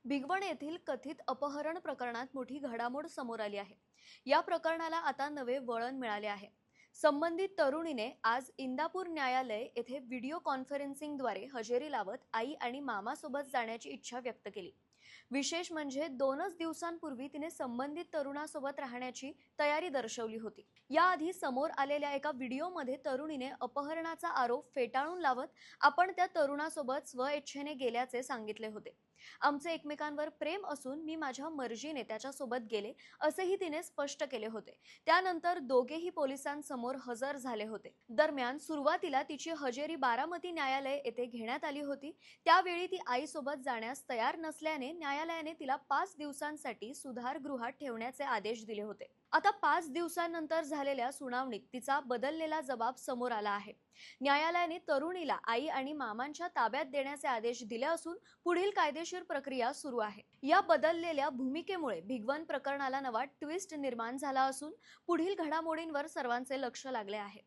भिगवण येथील कथित अपहरण प्रकरणात मोठी घडामोड समोर आली आहे। या प्रकरणाला आता नवे वळण मिळाले आहे। संबंधित तरुणीने आज इंदापूर न्यायालय येथे व्हिडिओ कॉन्फरन्सिंगद्वारे हजेरी लावत आई आणि मामासोबत जाण्याची इच्छा व्यक्त केली। विशेष म्हणजे 2च दिवसांपूर्वी तिने संबंधित तरुणासोबत राहण्याची तयारी दर्शवली होती। याआधी समोर आलेल्या एका व्हिडिओमध्ये तरुणीने अपहरणाचा आरोप फेटाळून लावत आपण त्या तरुणासोबत स्वइच्छेने गेल्याचे सांगितले होते। आमचे एकमेकांवर प्रेम असून मी माझ्या मर्जीने त्याच्यासोबत गेले असेही तिने स्पष्ट केले होते। त्यानंतर दोघेही पोलिसांसमोर हजर झाले होते। दरम्यान सुरुवातीला तिची हजेरी बारामती न्यायालय येथे घेण्यात आली होती। त्यावेळी ती आईसोबत जाण्यास तयार नसल्याने न्यायालयाने तिला 5 दिवसांसाठी सुधारगृहात ठेवण्याचे आदेश दिले होते। आता 5 दिवसांनंतर झालेल्या सुनावणीत तिचा बदललेला जबाब समोर आला आहे। न्यायालयाने तरुणीला आई आणि मामांच्या ताब्यात देण्याचे आदेश दिले असून पुढील कायदेशीर प्रक्रिया सुरू आहे। या बदललेल्या भूमिकेमुळे भिगवण प्रकरणाला नवा ट्विस्ट निर्माण झाला असून पुढील घडामोडींवर सर्वांचे लक्ष लागले आहे।